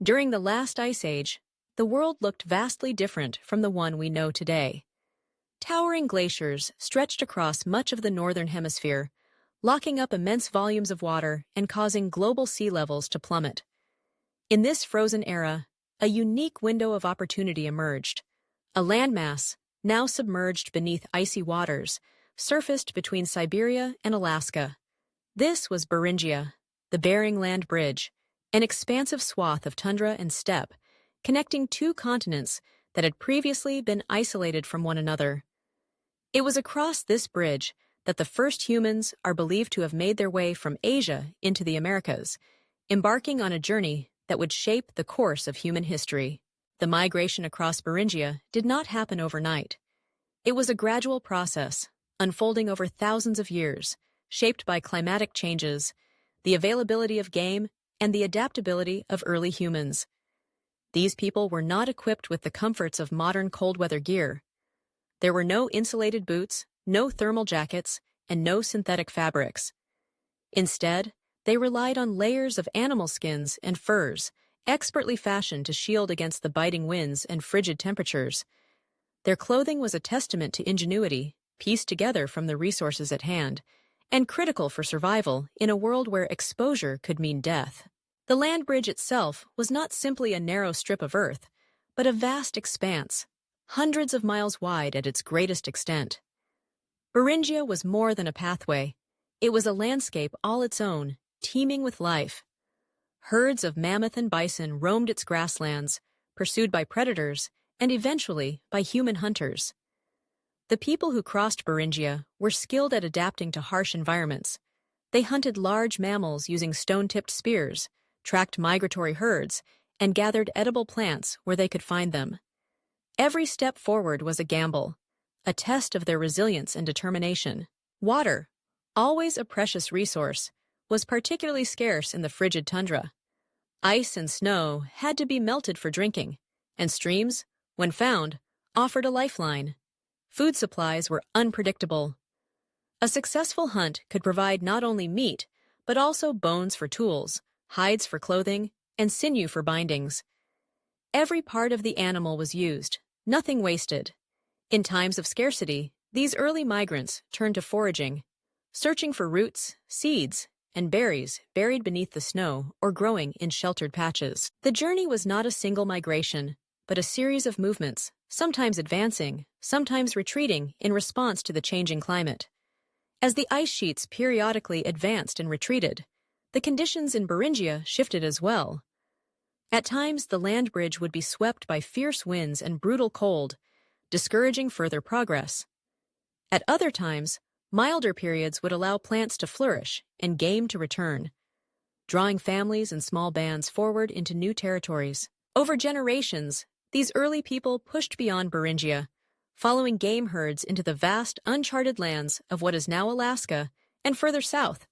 During the last ice age, the world looked vastly different from the one we know today. Towering glaciers stretched across much of the northern hemisphere, locking up immense volumes of water and causing global sea levels to plummet. In this frozen era, a unique window of opportunity emerged. A landmass, now submerged beneath icy waters, surfaced between Siberia and Alaska. This was Beringia, the Bering Land Bridge, an expansive swath of tundra and steppe, connecting two continents that had previously been isolated from one another. It was across this bridge that the first humans are believed to have made their way from Asia into the Americas, embarking on a journey that would shape the course of human history. The migration across Beringia did not happen overnight. It was a gradual process, unfolding over thousands of years, shaped by climatic changes, the availability of game, and the adaptability of early humans. These people were not equipped with the comforts of modern cold-weather gear. There were no insulated boots, no thermal jackets, and no synthetic fabrics. Instead, they relied on layers of animal skins and furs, expertly fashioned to shield against the biting winds and frigid temperatures. Their clothing was a testament to ingenuity, pieced together from the resources at hand, and critical for survival in a world where exposure could mean death. The land bridge itself was not simply a narrow strip of earth, but a vast expanse, hundreds of miles wide at its greatest extent. Beringia was more than a pathway. It was a landscape all its own, teeming with life. Herds of mammoth and bison roamed its grasslands, pursued by predators, and eventually by human hunters. The people who crossed Beringia were skilled at adapting to harsh environments. They hunted large mammals using stone-tipped spears, tracked migratory herds, and gathered edible plants where they could find them. Every step forward was a gamble, a test of their resilience and determination. Water, always a precious resource, was particularly scarce in the frigid tundra. Ice and snow had to be melted for drinking, and streams, when found, offered a lifeline. Food supplies were unpredictable. A successful hunt could provide not only meat, but also bones for tools, hides for clothing, and sinew for bindings. Every part of the animal was used, nothing wasted. In times of scarcity, these early migrants turned to foraging, searching for roots, seeds, and berries buried beneath the snow or growing in sheltered patches. The journey was not a single migration, but a series of movements, sometimes advancing, sometimes retreating in response to the changing climate. As the ice sheets periodically advanced and retreated, the conditions in Beringia shifted as well. At times, the land bridge would be swept by fierce winds and brutal cold, discouraging further progress. At other times, milder periods would allow plants to flourish and game to return, drawing families and small bands forward into new territories. Over generations, these early people pushed beyond Beringia, following game herds into the vast, uncharted lands of what is now Alaska and further south.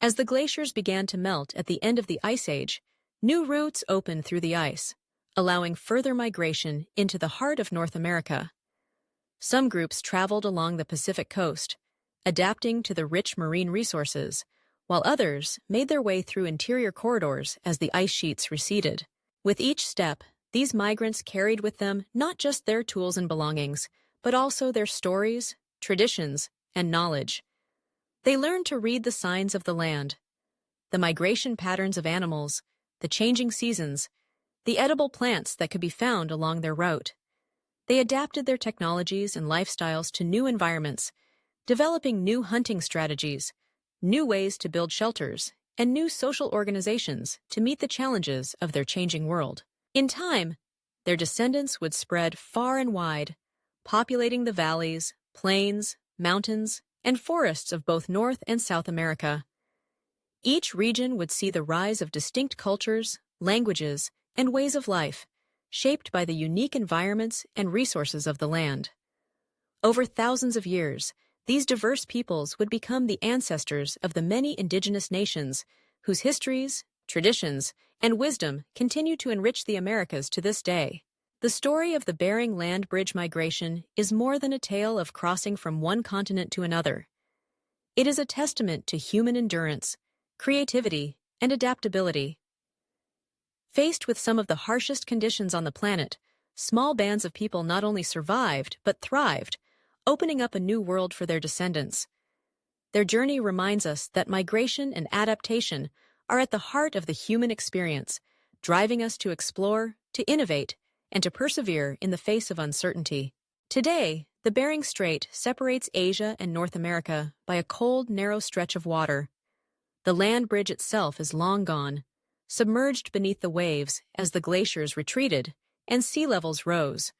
As the glaciers began to melt at the end of the Ice Age, new routes opened through the ice, allowing further migration into the heart of North America. Some groups traveled along the Pacific coast, adapting to the rich marine resources, while others made their way through interior corridors as the ice sheets receded. With each step, these migrants carried with them not just their tools and belongings, but also their stories, traditions, and knowledge. They learned to read the signs of the land, the migration patterns of animals, the changing seasons, the edible plants that could be found along their route. They adapted their technologies and lifestyles to new environments, developing new hunting strategies, new ways to build shelters, and new social organizations to meet the challenges of their changing world. In time, their descendants would spread far and wide, populating the valleys, plains, mountains, and forests of both North and South America. Each region would see the rise of distinct cultures, languages, and ways of life, shaped by the unique environments and resources of the land. Over thousands of years, these diverse peoples would become the ancestors of the many indigenous nations whose histories, traditions, and wisdom continue to enrich the Americas to this day. The story of the Bering Land Bridge migration is more than a tale of crossing from one continent to another. It is a testament to human endurance, creativity, and adaptability. Faced with some of the harshest conditions on the planet, small bands of people not only survived but thrived, opening up a new world for their descendants. Their journey reminds us that migration and adaptation are at the heart of the human experience, driving us to explore, to innovate, and to persevere in the face of uncertainty. Today, the Bering Strait separates Asia and North America by a cold, narrow stretch of water. The land bridge itself is long gone, submerged beneath the waves as the glaciers retreated and sea levels rose.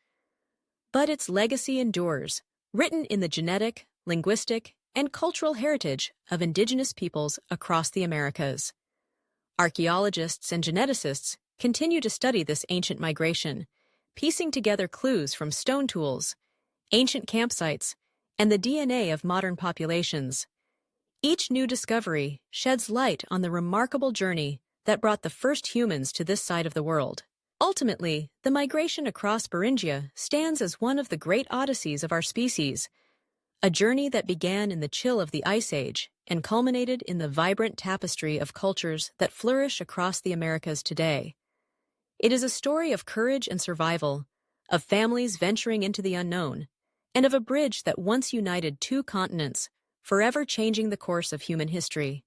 But its legacy endures, written in the genetic, linguistic, and cultural heritage of indigenous peoples across the Americas. Archaeologists and geneticists continue to study this ancient migration, piecing together clues from stone tools, ancient campsites, and the DNA of modern populations. Each new discovery sheds light on the remarkable journey that brought the first humans to this side of the world. Ultimately, the migration across Beringia stands as one of the great odysseys of our species, a journey that began in the chill of the Ice Age and culminated in the vibrant tapestry of cultures that flourish across the Americas today. It is a story of courage and survival, of families venturing into the unknown, and of a bridge that once united two continents, forever changing the course of human history.